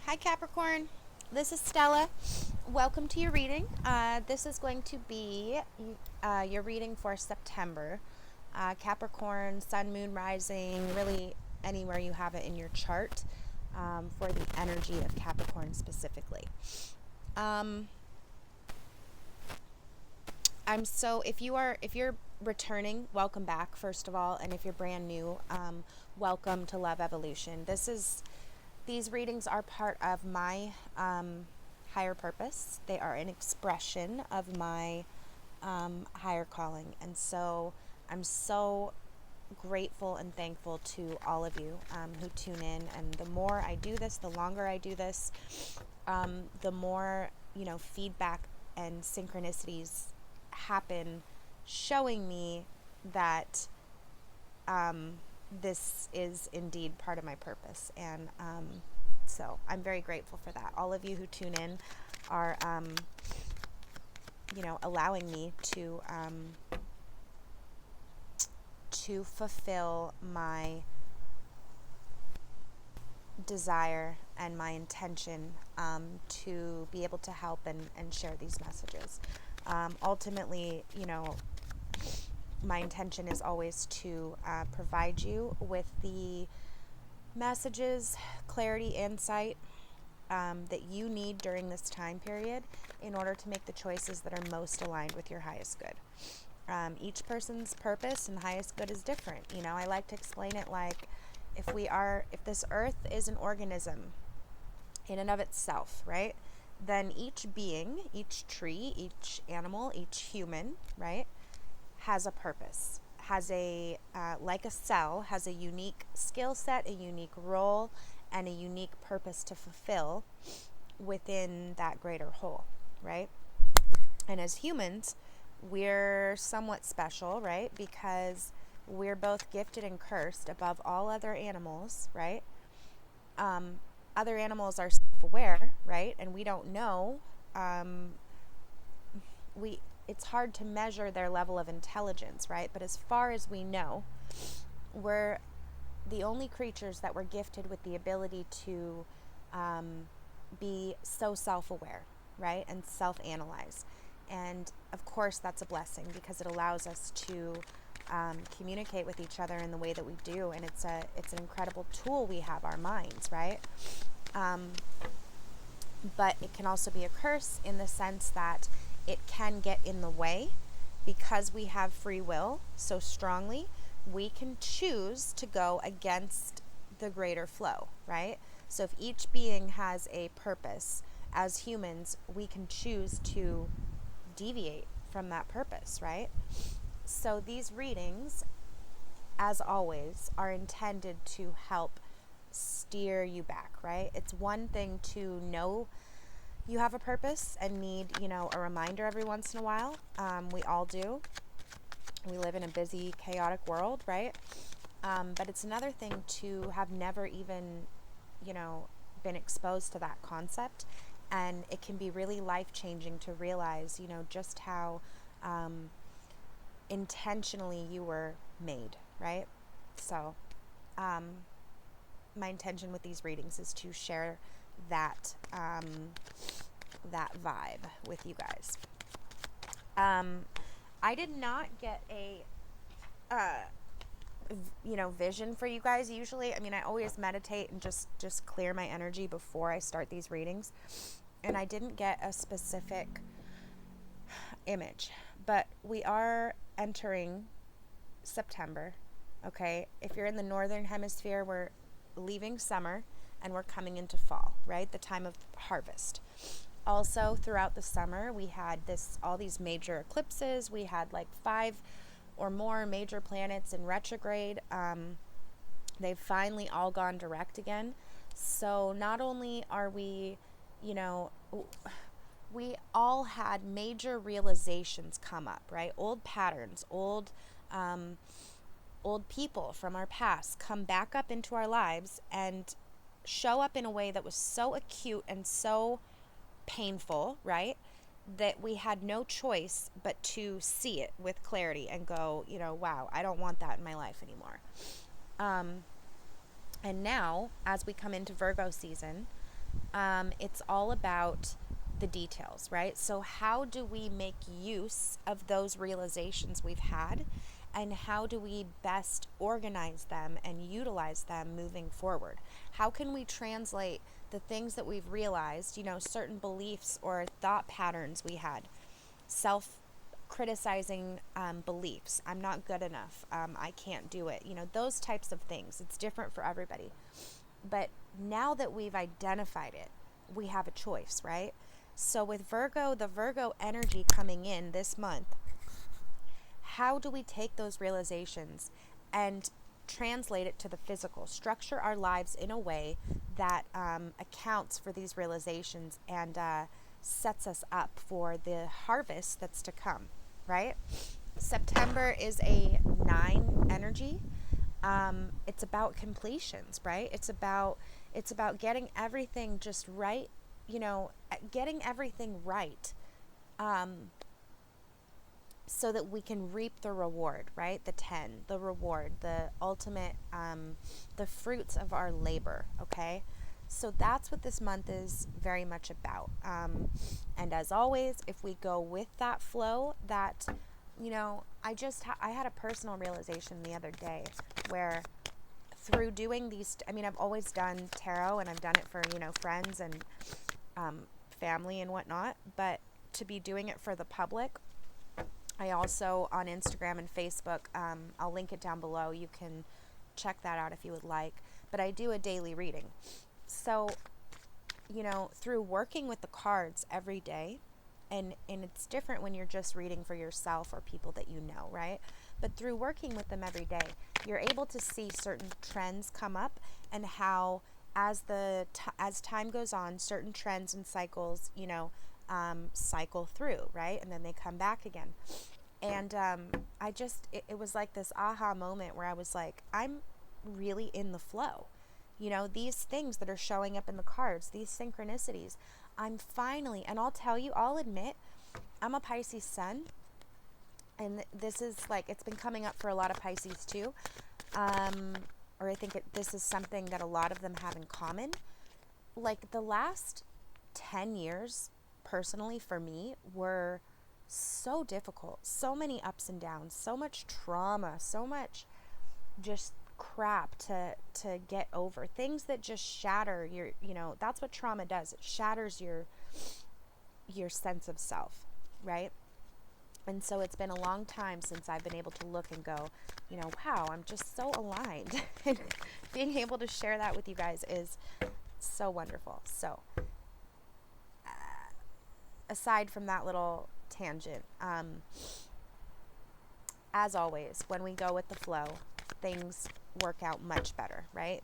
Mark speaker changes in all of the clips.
Speaker 1: Hi Capricorn, this is Stella. Welcome to your reading. This is going to be your reading for September. Capricorn, Sun, Moon, Rising, really anywhere you have it in your chart for the energy of Capricorn specifically. Um, if you're returning, welcome back first of all, and if you're brand new, welcome to Love Evolution. These readings are part of my higher purpose. They are an expression of my higher calling. And so I'm so grateful and thankful to all of you who tune in. And the more I do this, the longer I do this, the more, feedback and synchronicities happen showing me that this is indeed part of my purpose. And so I'm very grateful for that. All of you who tune in are, allowing me to fulfill my desire and my intention to be able to help and share these messages. Ultimately, my intention is always to provide you with the messages, clarity, insight that you need during this time period in order to make the choices that are most aligned with your highest good. Each person's purpose and highest good is different. I like to explain it like if this earth is an organism in and of itself, right? Then each being, each tree, each animal, each human, right, has a purpose, has like a cell, has a unique skill set, a unique role, and a unique purpose to fulfill within that greater whole, right? And as humans, we're somewhat special, right? Because we're both gifted and cursed above all other animals, right? Other animals are self-aware, right? And we don't know. It's hard to measure their level of intelligence, right? But as far as we know, we're the only creatures that were gifted with the ability to be so self-aware, right? And self-analyze. And of course, that's a blessing because it allows us to communicate with each other in the way that we do. And it's an incredible tool we have, our minds, right? But it can also be a curse in the sense that it can get in the way because we have free will so strongly. We can choose to go against the greater flow, right? So if each being has a purpose, as humans, we can choose to deviate from that purpose, right? So these readings, as always, are intended to help steer you back, right? It's one thing to know you have a purpose and need, a reminder every once in a while. We all do. We live in a busy, chaotic world, right? But it's another thing to have never even, been exposed to that concept. And it can be really life-changing to realize, just how intentionally you were made, right? So my intention with these readings is to share that vibe with you guys. I did not get a vision for you guys. Usually, I always meditate and just clear my energy before I start these readings, and I didn't get a specific image, but we are entering September. Okay, if you're in the northern hemisphere, we're leaving summer and we're coming into fall, right? The time of harvest. Also, throughout the summer, we had all these major eclipses. We had like 5 or more major planets in retrograde. They've finally all gone direct again. So not only are we, we all had major realizations come up, right? Old patterns, old people from our past come back up into our lives and show up in a way that was so acute and so painful, right? That we had no choice but to see it with clarity and go, wow, I don't want that in my life anymore. And now, as we come into Virgo season, It's all about the details, right? So, how do we make use of those realizations we've had, and how do we best organize them and utilize them moving forward? How can we translate the things that we've realized, certain beliefs or thought patterns we had, self criticizing beliefs? I'm not good enough. I can't do it. Those types of things. It's different for everybody. But now that we've identified it, we have a choice, right? So with Virgo, the Virgo energy coming in this month, how do we take those realizations and translate it to the physical, structure our lives in a way that accounts for these realizations and sets us up for the harvest that's to come, right? September is a 9 energy. It's about completions, right? It's about getting everything just right, getting everything right, so that we can reap the reward, right? The 10, the reward, the ultimate, the fruits of our labor, okay? So that's what this month is very much about. And as always, if we go with that flow, that, I had a personal realization the other day where through doing these, I've always done tarot and I've done it for, friends and family and whatnot, but to be doing it for the public, I also, on Instagram and Facebook, I'll link it down below. You can check that out if you would like. But I do a daily reading. So, through working with the cards every day, and it's different when you're just reading for yourself or people that you know, right? But through working with them every day, you're able to see certain trends come up, and how as time goes on, certain trends and cycles, cycle through, right? And then they come back again. And it was like this aha moment where I was like, I'm really in the flow. These things that are showing up in the cards, these synchronicities, I'm finally, and I'll admit, I'm a Pisces sun. And this is like, it's been coming up for a lot of Pisces too. Or I think this is something that a lot of them have in common. Like the last 10 years, personally for me, were so difficult. So many ups and downs, so much trauma, so much just crap to get over. Things that just shatter your, that's what trauma does. It shatters your sense of self, right? And so it's been a long time since I've been able to look and go, wow, I'm just so aligned. And being able to share that with you guys is so wonderful. So aside from that little tangent, as always, when we go with the flow, things work out much better, right?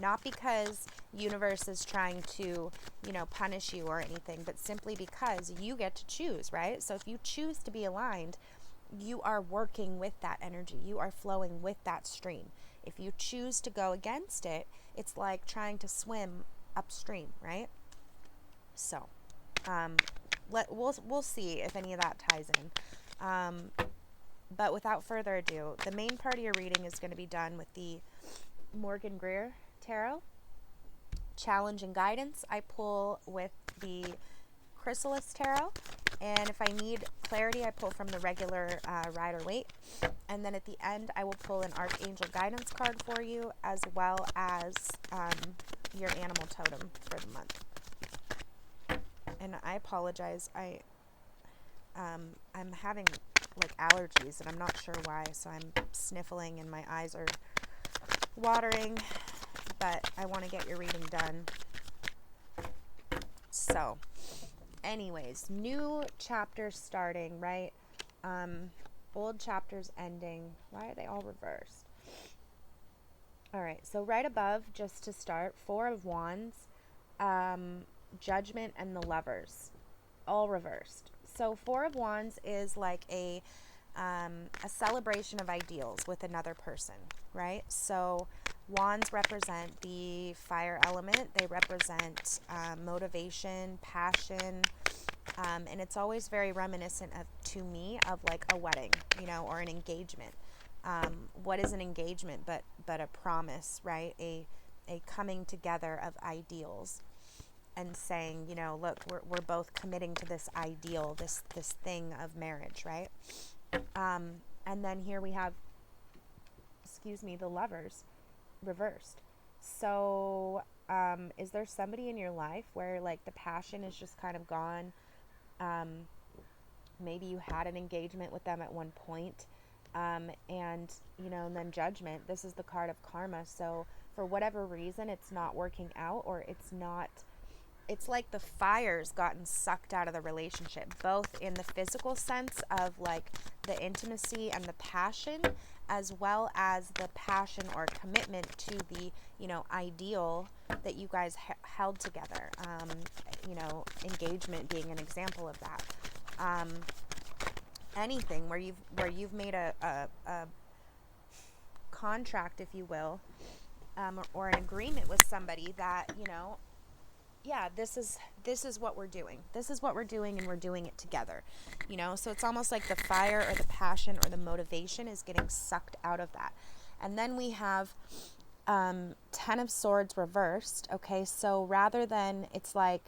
Speaker 1: Not because universe is trying to, punish you or anything, but simply because you get to choose, right? So if you choose to be aligned, you are working with that energy. You are flowing with that stream. If you choose to go against it, it's like trying to swim upstream, right? So, we'll see if any of that ties in. But without further ado, the main part of your reading is going to be done with the Morgan Greer Tarot. Challenge and guidance, I pull with the Chrysalis Tarot. And if I need clarity, I pull from the regular Rider-Waite. And then at the end, I will pull an Archangel Guidance card for you, as well as your animal totem for the month. And I apologize. I'm having like allergies, and I'm not sure why, so I'm sniffling and my eyes are watering, but I want to get your reading done. So, anyways, new chapters starting, right? Old chapters ending. Why are they all reversed? All right, so right above, just to start, Four of Wands, Judgment, and the Lovers, all reversed. So Four of Wands is like a celebration of ideals with another person, right? So wands represent the fire element. They represent motivation, passion, and it's always very reminiscent to me of like a wedding, or an engagement. What is an engagement but a promise, right? A coming together of ideals. and saying, look, we're both committing to this ideal, this thing of marriage, right? And then here we have, the Lovers reversed. So, is there somebody in your life where like the passion is just kind of gone? Maybe you had an engagement with them at one point, and then Judgment. This is the card of karma. So for whatever reason, it's not working out, or it's like the fire's gotten sucked out of the relationship, both in the physical sense of like the intimacy and the passion, as well as the passion or commitment to the, ideal that you guys held together. Engagement being an example of that. Anything where you've made a contract, if you will, or an agreement with somebody that, yeah, this is what we're doing. This is what we're doing, and we're doing it together. So it's almost like the fire or the passion or the motivation is getting sucked out of that. And then we have Ten of Swords reversed. Okay, so rather than, it's like,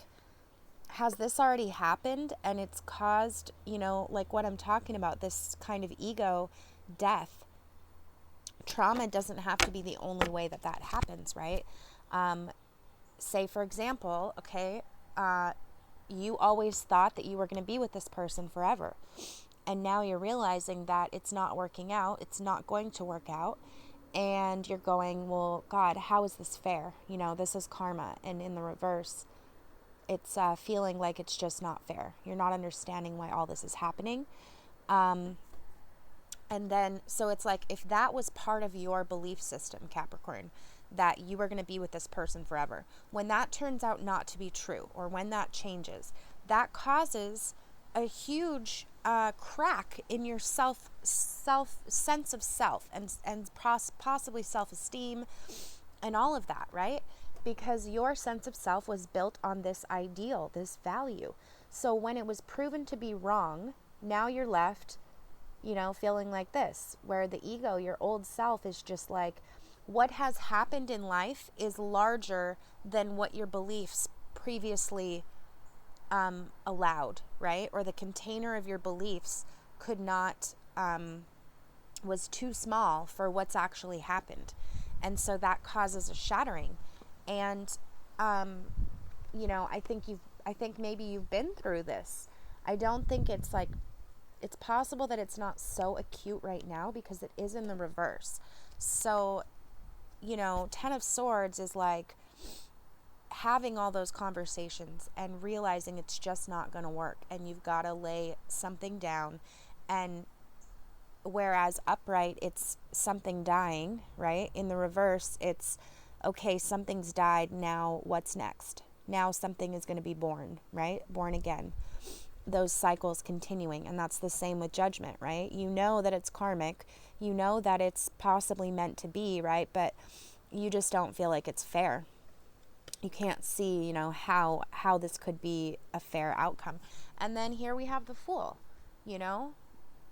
Speaker 1: has this already happened and it's caused, like what I'm talking about, this kind of ego death. Trauma doesn't have to be the only way that happens, right? Say, for example, okay, you always thought that you were going to be with this person forever. And now you're realizing that it's not working out. It's not going to work out. And you're going, well, God, how is this fair? This is karma. And in the reverse, it's feeling like it's just not fair. You're not understanding why all this is happening. And then, so it's like, if that was part of your belief system, Capricorn, that you are going to be with this person forever, when that turns out not to be true, or when that changes, that causes a huge crack in your self sense of self, and possibly self-esteem and all of that, right? Because your sense of self was built on this ideal, this value. So when it was proven to be wrong, now you're left, feeling like this, where the ego, your old self, is just like, what has happened in life is larger than what your beliefs previously allowed, right? Or the container of your beliefs could not, was too small for what's actually happened. And so that causes a shattering. And, I think maybe you've been through this. I don't think it's like, it's possible that it's not so acute right now because it is in the reverse. So, Ten of Swords is like having all those conversations and realizing it's just not going to work, and you've got to lay something down. And whereas upright, it's something dying, right? In the reverse, it's, okay, something's died, now what's next? Now something is going to be born, right? Born again. Those cycles continuing. And that's the same with Judgment, right? You know that it's karmic. You know that it's possibly meant to be, right? But you just don't feel like it's fair. You can't see, how this could be a fair outcome. And then here we have the Fool,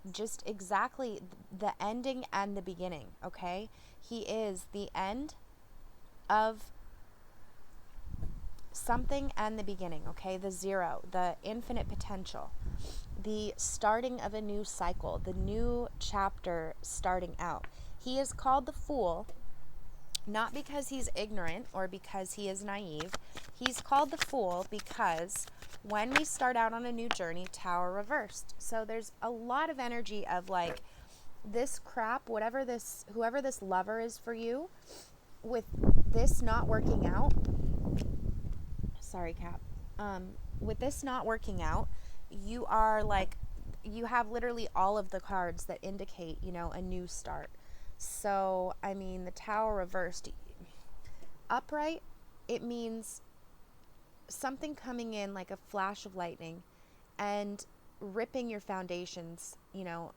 Speaker 1: just exactly the ending and the beginning, okay? He is the end of something and the beginning, okay? The zero, the infinite potential, the starting of a new cycle, the new chapter starting out. He is called the Fool, not because he's ignorant or because he is naive. He's called the Fool because when we start out on a new journey, Tower reversed. So there's a lot of energy of like, this crap, whoever this lover is for you, with this not working out, sorry, Cap, with this not working out, you are like, you have literally all of the cards that indicate, a new start. So, I mean, the Tower reversed, upright, it means something coming in like a flash of lightning and ripping your foundations,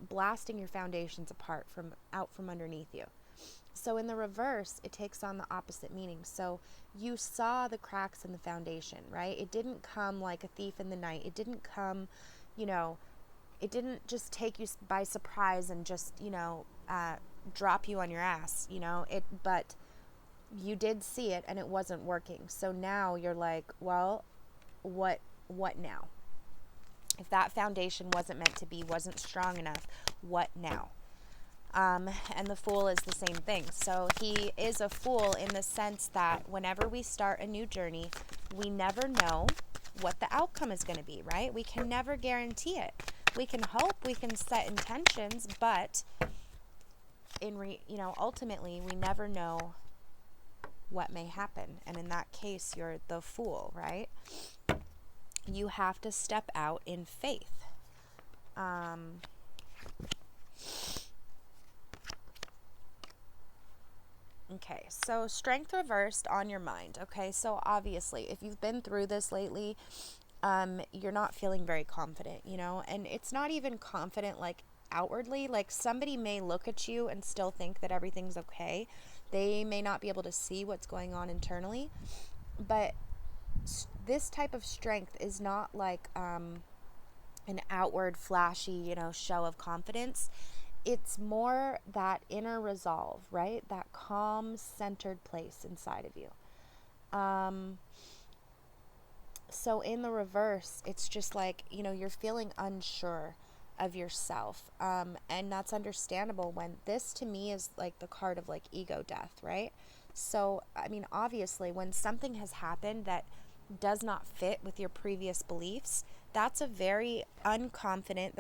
Speaker 1: blasting your foundations apart out from underneath you. So in the reverse, it takes on the opposite meaning. So you saw the cracks in the foundation, right? It didn't come like a thief in the night. It didn't come, it didn't just take you by surprise and just, drop you on your ass, but you did see it and it wasn't working. So now you're like, well, what now? If that foundation wasn't meant to be, wasn't strong enough, what now? And the Fool is the same thing. So he is a fool in the sense that whenever we start a new journey, we never know what the outcome is going to be, right? We can never guarantee it. We can hope, we can set intentions, but ultimately we never know what may happen. And in that case, you're the Fool, right? You have to step out in faith. Okay, so strength reversed on your mind. Okay, so obviously, if you've been through this lately, you're not feeling very confident, and it's not even confident like outwardly. Like somebody may look at you and still think that everything's okay. They may not be able to see what's going on internally, but this type of strength is not like an outward flashy, show of confidence. It's more that inner resolve, right? That calm, centered place inside of you. So in the reverse, it's just like, you're feeling unsure of yourself. And that's understandable when this to me is like the card of like ego death, right? So, I mean, obviously when something has happened that does not fit with your previous beliefs, that's a very unconfident,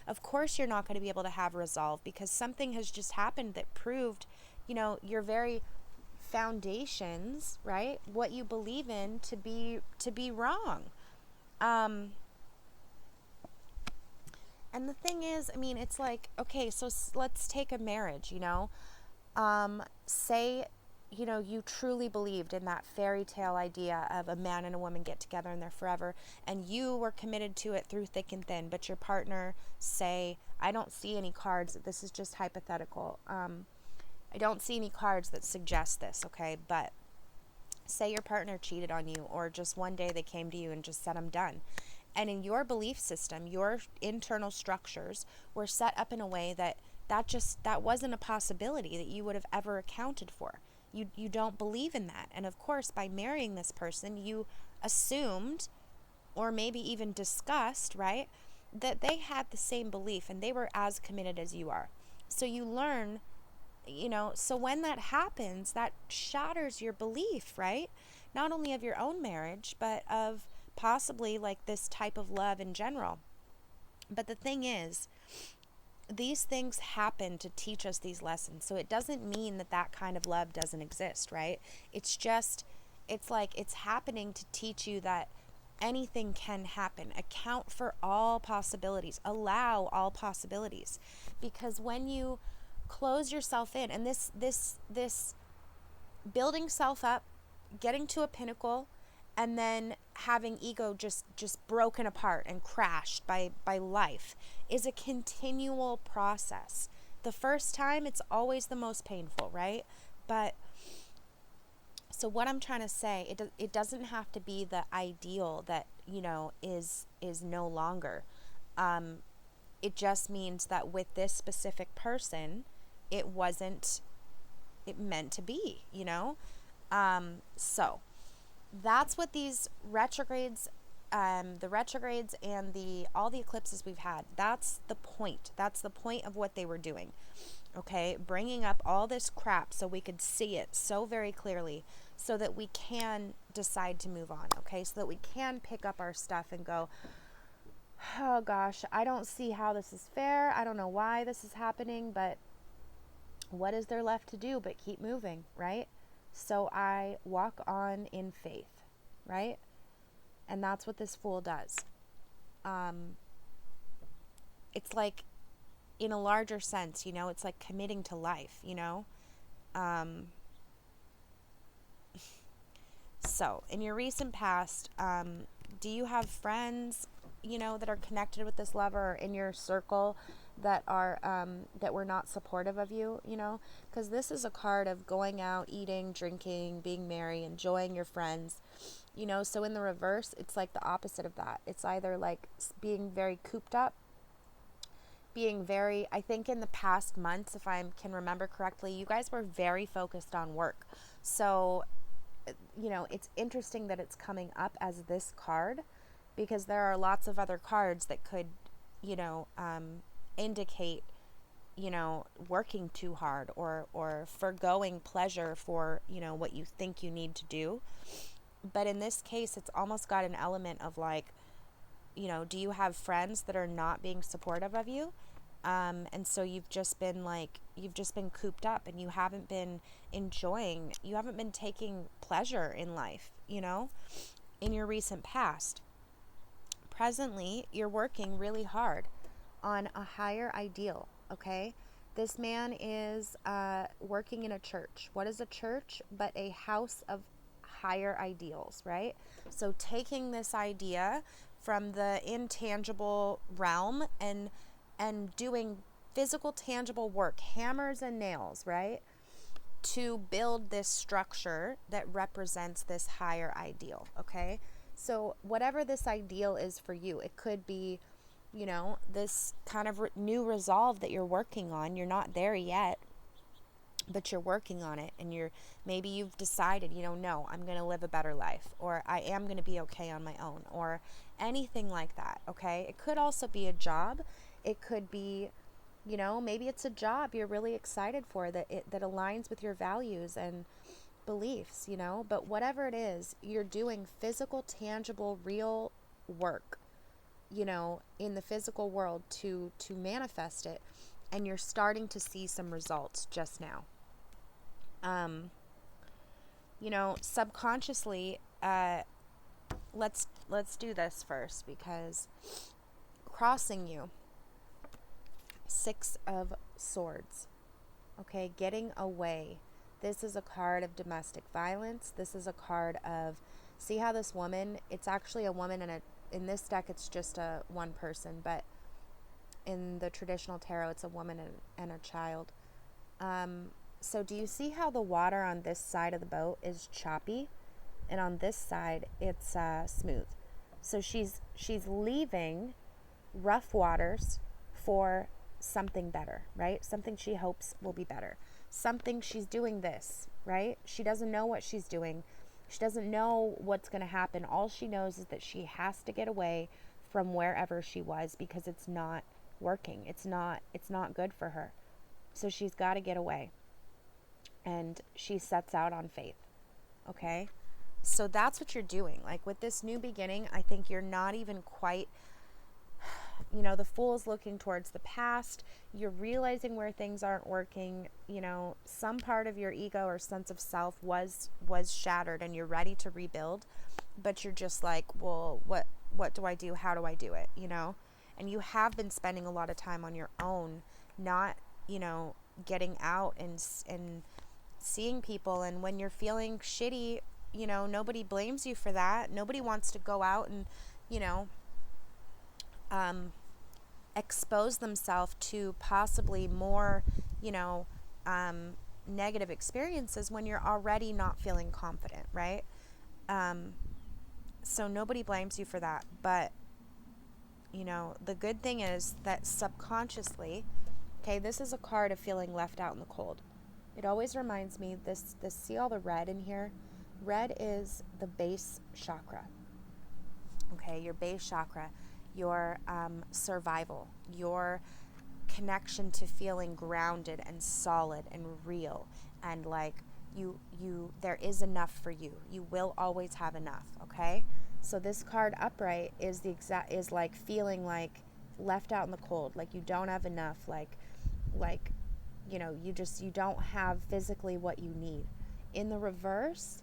Speaker 1: of course you're not going to be able to have resolve because something has just happened that proved, your very foundations, right? What you believe in to be wrong. And the thing is, I mean, it's like, okay, so let's take a marriage, say, you truly believed in that fairy tale idea of a man and a woman get together and they're forever, and you were committed to it through thick and thin, but your partner, say, I don't see any cards, this is just hypothetical, I don't see any cards that suggest this, okay, but say your partner cheated on you, or just one day they came to you and just said, I'm done. And in your belief system, your internal structures were set up in a way that wasn't a possibility that you would have ever accounted for. You don't believe in that. And of course, by marrying this person, you assumed, or maybe even discussed, right, that they had the same belief and they were as committed as you are. So you learn, so when that happens, that shatters your belief, right? Not only of your own marriage, but of possibly like this type of love in general. But the thing is, these things happen to teach us these lessons. So it doesn't mean that kind of love doesn't exist, right? It's happening to teach you that anything can happen. Account for all possibilities. Allow all possibilities. Because when you close yourself in, and this building self up, getting to a pinnacle, and then having ego just broken apart and crashed by life is a continual process. The first time, it's always the most painful, right? But so what I'm trying to say, it doesn't have to be the ideal that, is no longer. It just means that with this specific person, it wasn't meant to be, so that's what these retrogrades, the retrogrades and all the eclipses we've had, that's the point. That's the point of what they were doing. Okay, bringing up all this crap so we could see it so very clearly, so that we can decide to move on. Okay, so that we can pick up our stuff and go, oh gosh, I don't see how this is fair. I don't know why this is happening, but what is there left to do but keep moving, right? So I walk on in faith, right? And that's what this Fool does. It's like, in a larger sense, it's like committing to life, So, in your recent past, do you have friends, that are connected with this lover, or in your circle that are that were not supportive of you, because this is a card of going out, eating, drinking, being merry, enjoying your friends, so in the reverse, it's like the opposite of that. It's either like being very cooped up, I think in the past months, if I can remember correctly, you guys were very focused on work. So, it's interesting that it's coming up as this card, because there are lots of other cards that could, indicate, working too hard, or forgoing pleasure for, what you think you need to do. But in this case, it's almost got an element of like, do you have friends that are not being supportive of you? And so you've just been cooped up, and you haven't been you haven't been taking pleasure in life, in your recent past. Presently, you're working really hard on a higher ideal, okay? This man is working in a church. What is a church but a house of higher ideals, right? So taking this idea from the intangible realm and doing physical, tangible work, hammers and nails, right? To build this structure that represents this higher ideal, okay? So whatever this ideal is for you, it could be, this kind of new resolve that you're working on. You're not there yet, but you're working on it, and maybe you've decided, no, I'm going to live a better life, or I am going to be okay on my own, or anything like that, okay? It could also be a job. It could be, maybe it's a job you're really excited for, that aligns with your values and beliefs, but whatever it is, you're doing physical, tangible, real work, in the physical world to manifest it, and you're starting to see some results just now. Subconsciously, let's do this first, because crossing you, 6 of Swords, okay, getting away. This is a card of domestic violence. This is a card of, see how this woman, it's actually a woman, and in this deck it's just one person, but in the traditional tarot it's a woman and a child. So do you see how the water on this side of the boat is choppy, and on this side it's smooth? So she's leaving rough waters for something better, right? Something she hopes will be better. Something, she's doing this, right? She doesn't know what she's doing. She doesn't know what's going to happen. All she knows is that she has to get away from wherever she was, because it's not working. It's not good for her. So she's got to get away. And she sets out on faith. Okay? So that's what you're doing. Like with this new beginning, I think you're not even quite, the Fool's looking towards the past. You're realizing where things aren't working. Some part of your ego or sense of self was shattered, and you're ready to rebuild. But you're just like, well, what do I do? How do I do it? And you have been spending a lot of time on your own, not, getting out and seeing people. And when you're feeling shitty, nobody blames you for that. Nobody wants to go out and, expose themselves to possibly more, negative experiences when you're already not feeling confident, right? So nobody blames you for that. But, the good thing is that subconsciously, okay, this is a card of feeling left out in the cold. It always reminds me, this see all the red in here? Red is the base chakra. Okay, your base chakra, your survival, your connection to feeling grounded and solid and real, and like you there is enough for you. You will always have enough, okay? So this card upright is like feeling like left out in the cold, like you don't have enough, like you don't have physically what you need. In the reverse,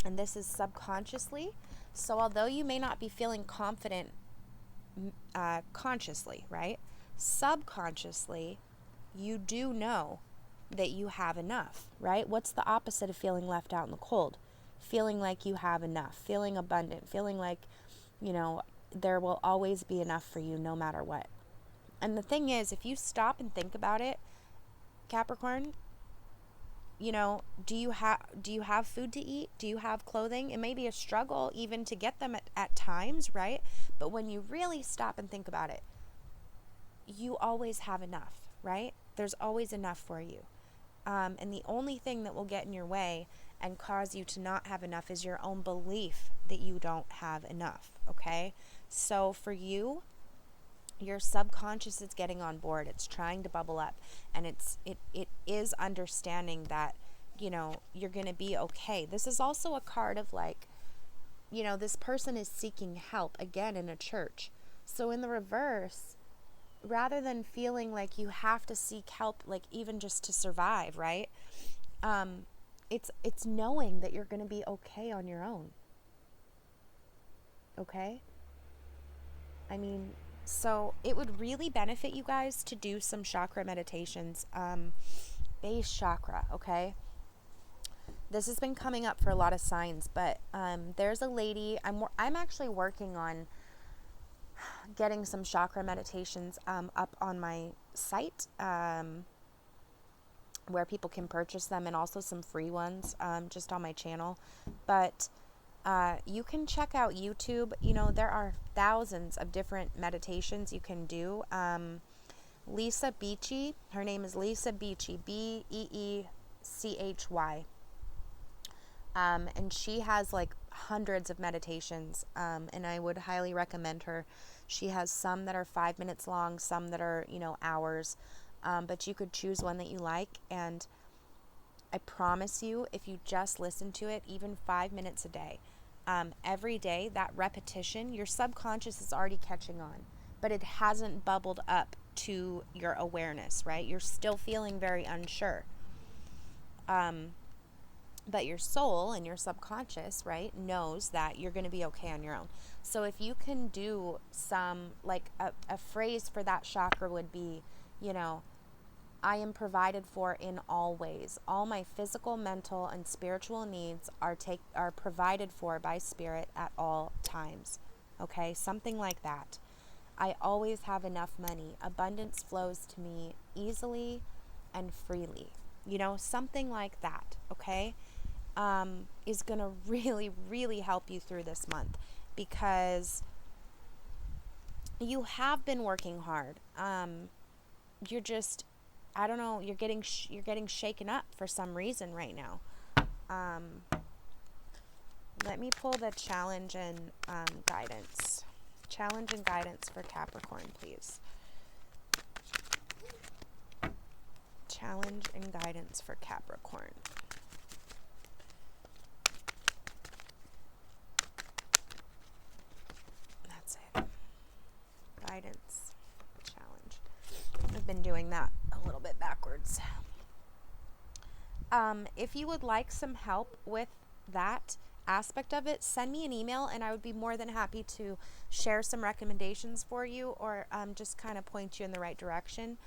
Speaker 1: and this is subconsciously, so although you may not be feeling confident consciously, right? Subconsciously, you do know that you have enough, right? What's the opposite of feeling left out in the cold? Feeling like you have enough, feeling abundant, feeling like, there will always be enough for you no matter what. And the thing is, if you stop and think about it, Capricorn, do you have food to eat? Do you have clothing? It may be a struggle even to get them at times, right? But when you really stop and think about it, you always have enough, right? There's always enough for you. And the only thing that will get in your way and cause you to not have enough is your own belief that you don't have enough, okay? So for you, your subconscious is getting on board. It's trying to bubble up, and it is understanding that, you're going to be okay. This is also a card of like, this person is seeking help again in a church. So in the reverse, rather than feeling like you have to seek help, like even just to survive, right? It's knowing that you're going to be okay on your own. Okay? I mean, so it would really benefit you guys to do some chakra meditations. Base chakra, okay? This has been coming up for a lot of signs, but there's a lady, I'm actually working on getting some chakra meditations up on my site, where people can purchase them, and also some free ones just on my channel. But you can check out YouTube. There are thousands of different meditations you can do. Lisa Beachy, her name is Lisa Beachy, Beechy. And she has like hundreds of meditations, and I would highly recommend her. She has some that are 5 minutes long, some that are, hours, but you could choose one that you like. And I promise you, if you just listen to it, even 5 minutes a day, every day, that repetition, your subconscious is already catching on, but it hasn't bubbled up to your awareness, right? You're still feeling very unsure. But your soul and your subconscious, right, knows that you're going to be okay on your own. So if you can do some, like a phrase for that chakra would be, I am provided for in all ways. All my physical, mental, and spiritual needs are provided for by Spirit at all times. Okay, something like that. I always have enough money. Abundance flows to me easily and freely. Something like that, okay, is going to really, really help you through this month, because you have been working hard. You're just, I don't know, you're getting shaken up for some reason right now. Let me pull the challenge and guidance. Challenge and guidance for Capricorn, please. Challenge and guidance for Capricorn. That's it. Guidance. Challenge. I've been doing that a little bit backwards. If you would like some help with that aspect of it, send me an email, and I would be more than happy to share some recommendations for you, or just kind of point you in the right direction,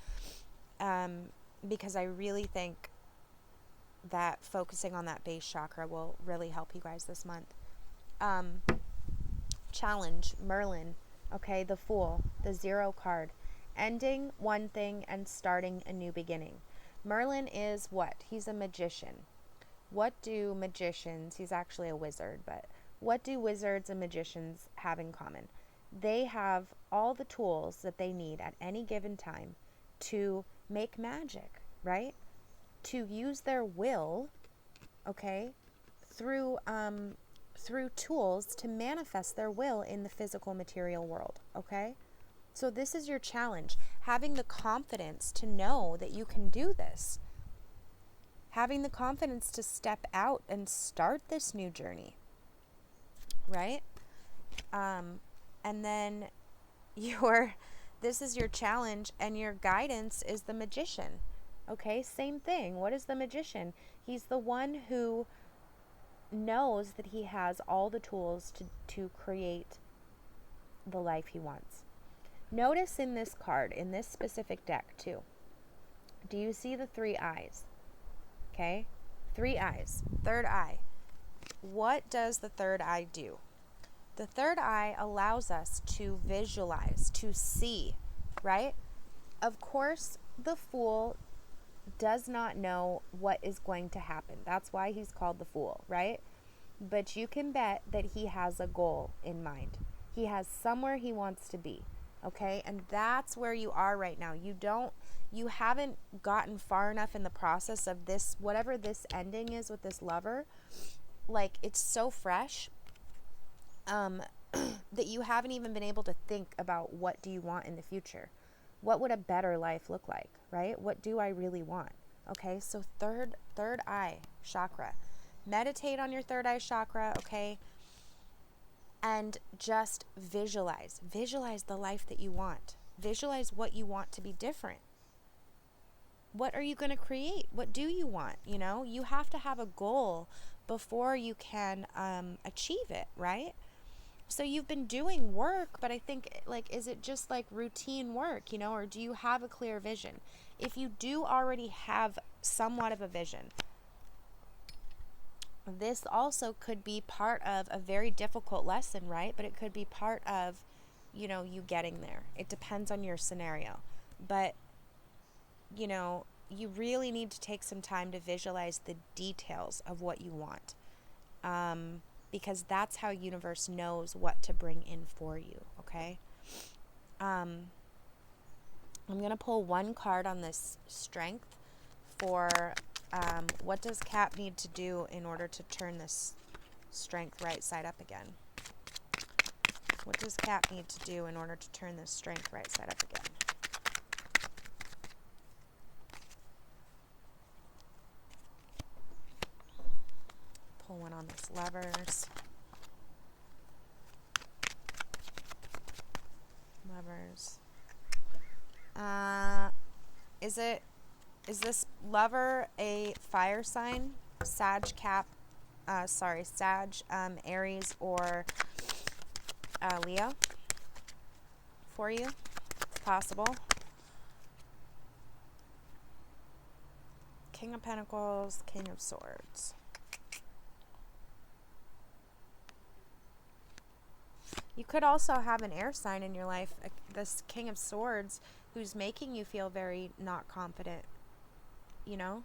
Speaker 1: because I really think that focusing on that base chakra will really help you guys this month. Challenge, Merlin, okay, the Fool, the 0 card, ending one thing and starting a new beginning. Merlin is what? He's a magician. What do magicians, he's actually a wizard, but what do wizards and magicians have in common? They have all the tools that they need at any given time to make magic, right? To use their will, okay, through tools to manifest their will in the physical material world, okay? So this is your challenge, having the confidence to know that you can do this. Having the confidence to step out and start this new journey, right? And then this is your challenge, and your guidance is the magician. Okay, same thing. What is the magician? He's the one who knows that he has all the tools to create the life he wants. Notice in this card, in this specific deck too, do you see the 3 eyes? Okay, 3 eyes, third eye. What does the third eye do? The third eye allows us to visualize, to see, right? Of course, the Fool does not know what is going to happen. That's why he's called the Fool, right? But you can bet that he has a goal in mind. He has somewhere he wants to be. Okay? And that's where you are right now. You haven't gotten far enough in the process of this, whatever this ending is with this lover. Like, it's so fresh that you haven't even been able to think about what do you want in the future. What would a better life look like, right? What do I really want? Okay, so third eye chakra. Meditate on your third eye chakra, okay? And just visualize. Visualize the life that you want. Visualize what you want to be different. What are you going to create? What do you want? You know, you have to have a goal before you can achieve it, right? So you've been doing work, but I think, like, is it just like routine work, you know, or do you have a clear vision? If you do already have somewhat of a vision, this also could be part of a very difficult lesson, right? But it could be part of, you know, you getting there. It depends on your scenario. But, you know, you really need to take some time to visualize the details of what you want. Because that's how universe knows what to bring in for you, okay? I'm going to pull one card on this strength for what does Cap need to do in order to turn this strength right side up again? What does Cap need to do in order to turn this strength right side up again? Pull one on this lovers. Lovers. Is this lover a fire sign? Sag, Aries, or Leo for you? It's possible. King of Pentacles, King of Swords. You could also have an air sign in your life, this King of Swords, who's making you feel very not confident, you know?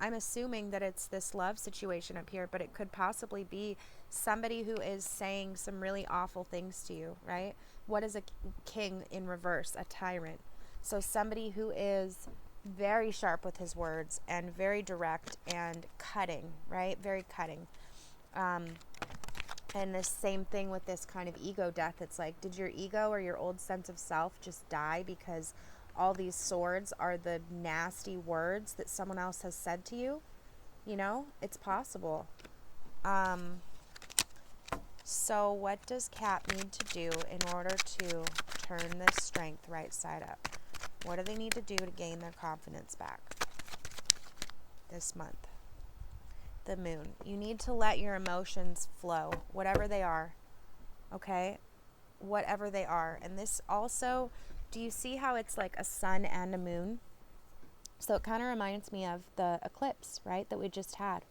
Speaker 1: I'm assuming that it's this love situation up here, but it could possibly be somebody who is saying some really awful things to you, right? What is a king in reverse? A tyrant. So somebody who is very sharp with his words and very direct and cutting, right? Very cutting. And the same thing with this kind of ego death. It's like, did your ego or your old sense of self just die because all these swords are the nasty words that someone else has said to you? You know, it's possible. So what does Cap need to do in order to turn this strength right side up? What do they need to do to gain their confidence back this month? The moon. You need to let your emotions flow, whatever they are, okay? Whatever they are. And this also, do you see how it's like a sun and a moon? So it kind of reminds me of the eclipse, right, that we just had.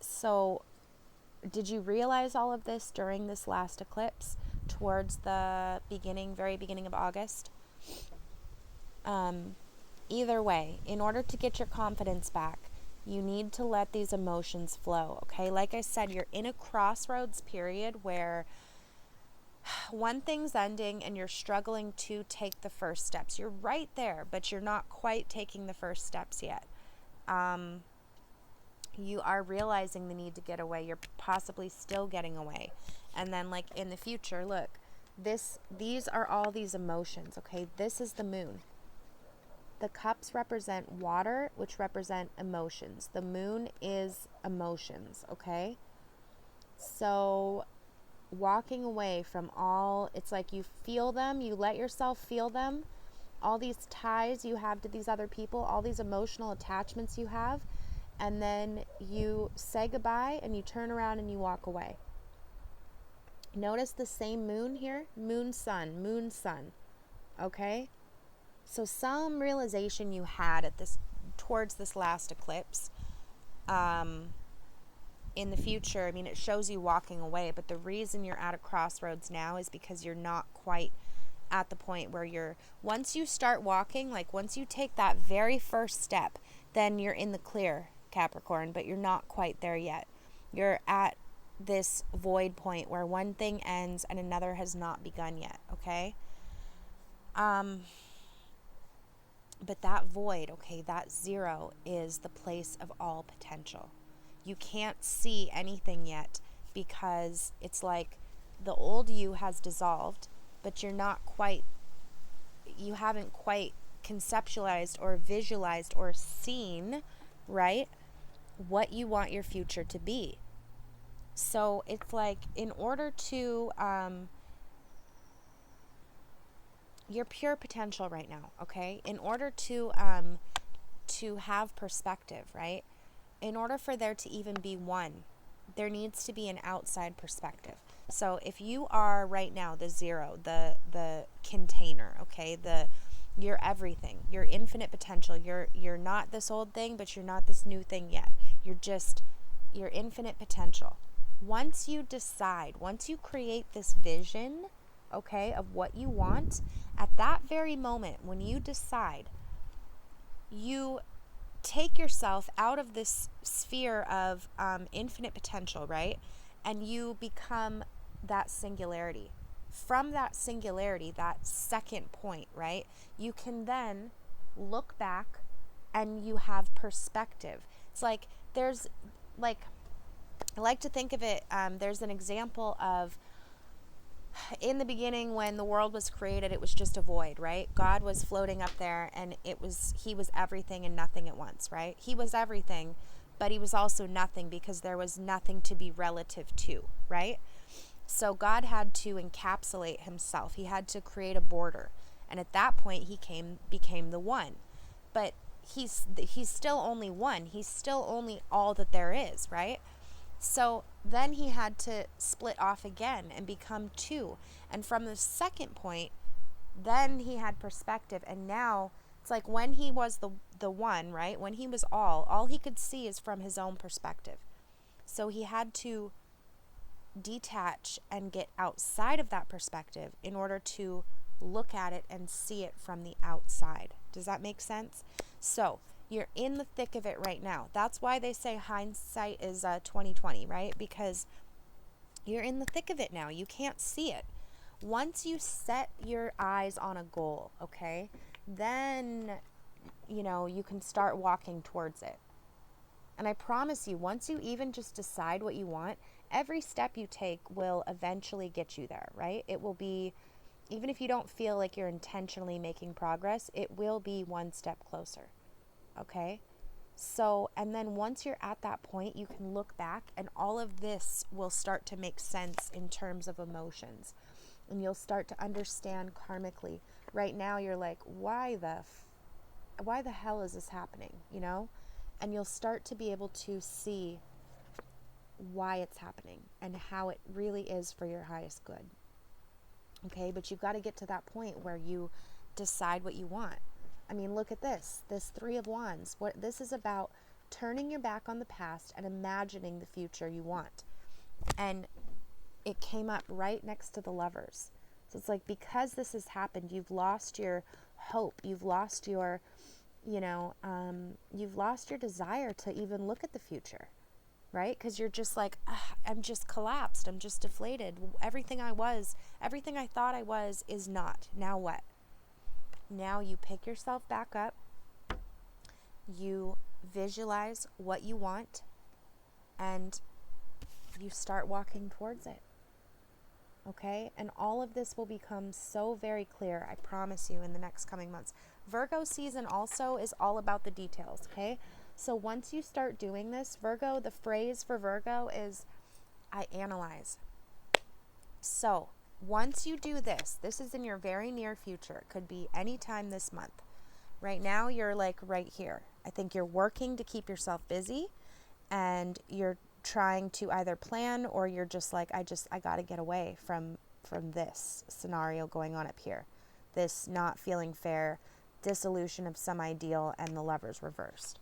Speaker 1: So did you realize all of this during this last eclipse towards the very beginning of August? Either way, in order to get your confidence back, you need to let these emotions flow, okay? Like I said, you're in a crossroads period where one thing's ending and you're struggling to take the first steps. You're right there, but you're not quite taking the first steps yet. You are realizing the need to get away. You're possibly still getting away. And then, like, in the future, look, these are all these emotions, okay? This is the moon. The cups represent water, which represent emotions. The moon is emotions, okay? So walking away from it's like you feel them, you let yourself feel them, all these ties you have to these other people, all these emotional attachments you have, and then you say goodbye and you turn around and you walk away. Notice the same moon here, moon, sun, okay? So some realization you had towards this last eclipse, in the future, I mean, it shows you walking away, but the reason you're at a crossroads now is because you're not quite at the point where once you start walking, like once you take that very first step, then you're in the clear, Capricorn, but you're not quite there yet. You're at this void point where one thing ends and another has not begun yet, okay? But that void, okay, that zero is the place of all potential. You can't see anything yet because it's like the old you has dissolved, but you haven't quite conceptualized or visualized or seen, right, what you want your future to be. So it's like, in order to your pure potential right now, okay? In order to have perspective, right? In order for there to even be one, there needs to be an outside perspective. So if you are right now the zero, the container, okay? You're everything. You're infinite potential. You're not this old thing, but you're not this new thing yet. You're infinite potential. Once you decide, once you create this vision, okay, of what you want, at that very moment when you decide, you take yourself out of this sphere of infinite potential, right? And you become that singularity. From that singularity, that second point, right? You can then look back and you have perspective. It's like there's like, I like to think of it, there's an example of, in the beginning when the world was created, it was just a void, right? God was floating up there and he was everything and nothing at once, right? He was everything, but he was also nothing because there was nothing to be relative to, right? So God had to encapsulate himself. He had to create a border. And at that point he became the one. But he's still only one. He's still only all that there is, right? So then he had to split off again and become two. And from the second point, then he had perspective. And now it's like when he was the one, right? When he was all he could see is from his own perspective. So he had to detach and get outside of that perspective in order to look at it and see it from the outside. Does that make sense? So you're in the thick of it right now. That's why they say hindsight is 20/20, right? Because you're in the thick of it now. You can't see it. Once you set your eyes on a goal, okay, then, you can start walking towards it. And I promise you, once you even just decide what you want, every step you take will eventually get you there, right? It will be, even if you don't feel like you're intentionally making progress, it will be one step closer. Okay? So, and then once you're at that point, you can look back and all of this will start to make sense in terms of emotions. And you'll start to understand karmically. Right now you're like, why the hell is this happening? And you'll start to be able to see why it's happening and how it really is for your highest good. Okay? But you've got to get to that point where you decide what you want. I mean, look at this Three of Wands. What this is about, turning your back on the past and imagining the future you want. And it came up right next to the Lovers. So it's like, because this has happened, you've lost your hope. You've lost your, you've lost your desire to even look at the future, right? Because you're just like, I'm just collapsed. I'm just deflated. Everything I thought I was is not. Now what? Now you pick yourself back up, you visualize what you want, and you start walking towards it. Okay? And all of this will become so very clear, I promise you, in the next coming months. Virgo season also is all about the details, okay? So once you start doing this, Virgo, the phrase for Virgo is, I analyze. So once you do this is in your very near future. It could be any time this month. Right now, you're like right here. I think you're working to keep yourself busy and you're trying to either plan or you're just like, I got to get away from this scenario going on up here. This not feeling fair, dissolution of some ideal, and the Lovers reversed.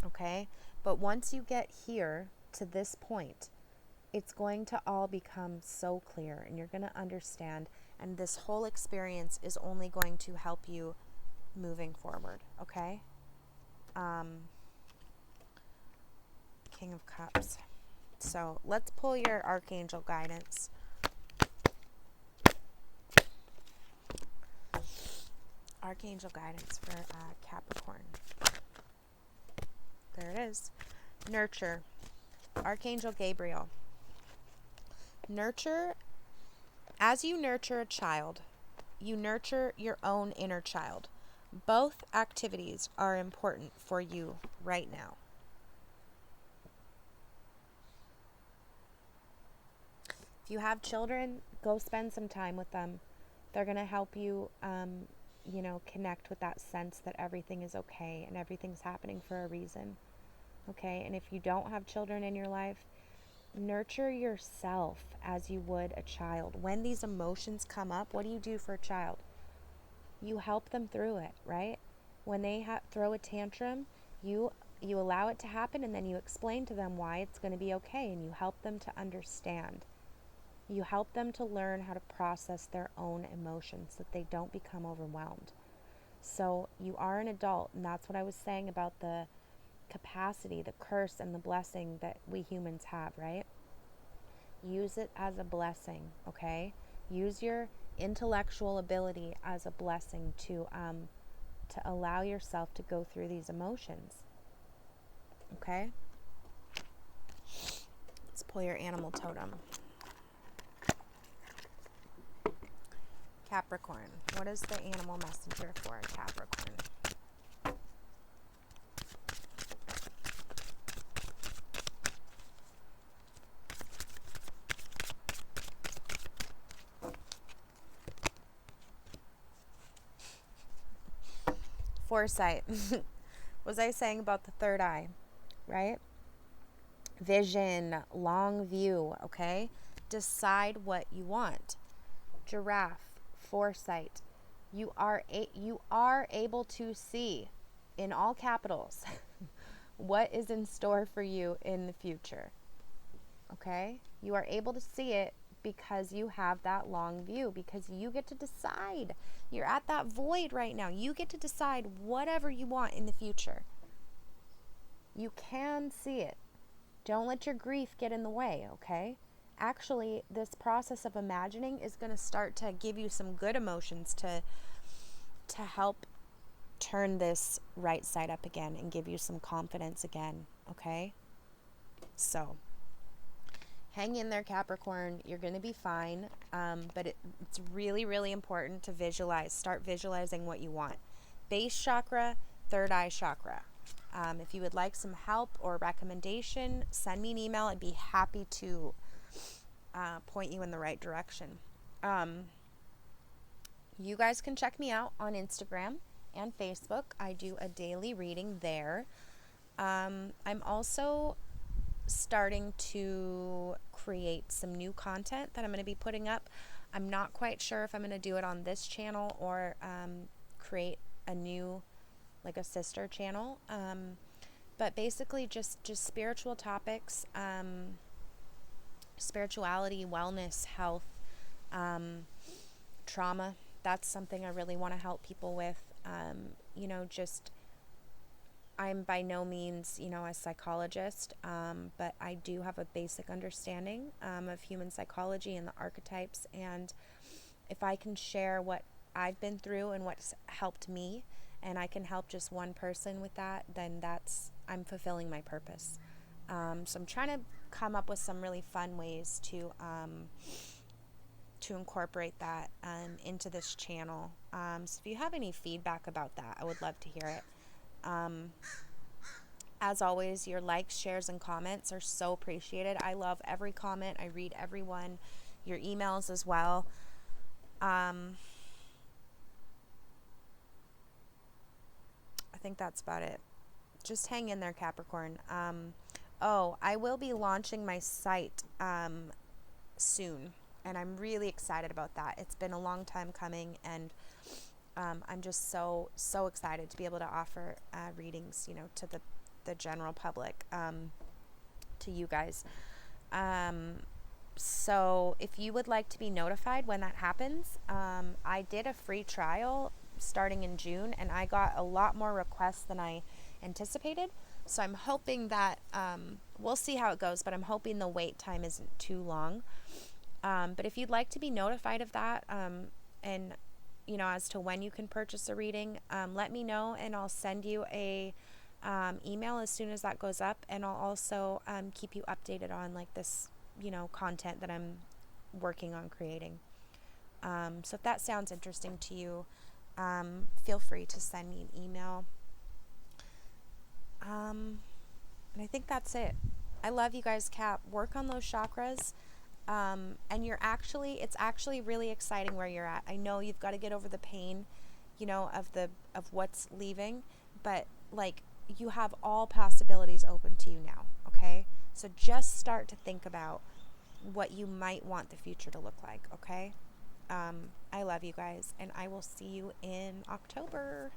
Speaker 1: Okay? But once you get here to this point, it's going to all become so clear and you're going to understand, and this whole experience is only going to help you moving forward, okay? King of Cups. So let's pull your archangel guidance. Archangel guidance for Capricorn. There it is. Nurture. Archangel Gabriel. Nurture. As you nurture a child, you nurture your own inner child. Both activities are important for you right now. If you have children, go spend some time with them. They're going to help you, connect with that sense that everything is okay and everything's happening for a reason. Okay? And if you don't have children in your life, nurture yourself as you would a child. When these emotions come up, what do you do for a child? You help them through it, right? When they throw a tantrum, you allow it to happen, and then you explain to them why it's going to be okay, and you help them to understand. You help them to learn how to process their own emotions so that they don't become overwhelmed. So you are an adult, and that's what I was saying about the capacity, the curse, and the blessing that we humans have, right? Use it as a blessing, okay? Use your intellectual ability as a blessing to allow yourself to go through these emotions, okay? Let's pull your animal totem. Capricorn. What is the animal messenger for Capricorn? Foresight. Was I saying about the third eye, right? Vision, long view, okay? Decide what you want. Giraffe, foresight. You are able to see, in all capitals, what is in store for you in the future. Okay? You are able to see it because you have that long view, because you get to decide. You're at that void right now. You get to decide whatever you want in the future. You can see it. Don't let your grief get in the way, okay? Actually, this process of imagining is going to start to give you some good emotions to help turn this right side up again and give you some confidence again, okay? So, hang in there, Capricorn. You're going to be fine, but it's really, really important to visualize. Start visualizing what you want. Base chakra, third eye chakra. If you would like some help or recommendation, send me an email. I'd be happy to point you in the right direction. You guys can check me out on Instagram and Facebook. I do a daily reading there. I'm also starting to create some new content that I'm going to be putting up. I'm not quite sure if I'm going to do it on this channel or create a new, like a sister channel. But basically just spiritual topics, spirituality, wellness, health, trauma. That's something I really want to help people with. I'm by no means, a psychologist, but I do have a basic understanding of human psychology and the archetypes. And if I can share what I've been through and what's helped me, and I can help just one person with that, then I'm fulfilling my purpose. So I'm trying to come up with some really fun ways to incorporate that into this channel. So if you have any feedback about that, I would love to hear it. As always, your likes, shares, and comments are so appreciated. I love every comment. I read everyone. Your emails as well. I think that's about it. Just hang in there, Capricorn. I will be launching my site soon, and I'm really excited about that. It's been a long time coming, and I'm just so excited to be able to offer readings, to the general public, to you guys. So if you would like to be notified when that happens, I did a free trial starting in June, and I got a lot more requests than I anticipated. So I'm hoping that, we'll see how it goes, but I'm hoping the wait time isn't too long. But if you'd like to be notified of that, and as to when you can purchase a reading, let me know, and I'll send you a email as soon as that goes up, and I'll also keep you updated on like this, content that I'm working on creating. So if that sounds interesting to you, feel free to send me an email. And I think that's it. I love you guys, Cap. Work on those chakras. And it's actually really exciting where you're at. I know you've got to get over the pain, of what's leaving, but like, you have all possibilities open to you now. Okay. So just start to think about what you might want the future to look like. Okay. I love you guys, and I will see you in October.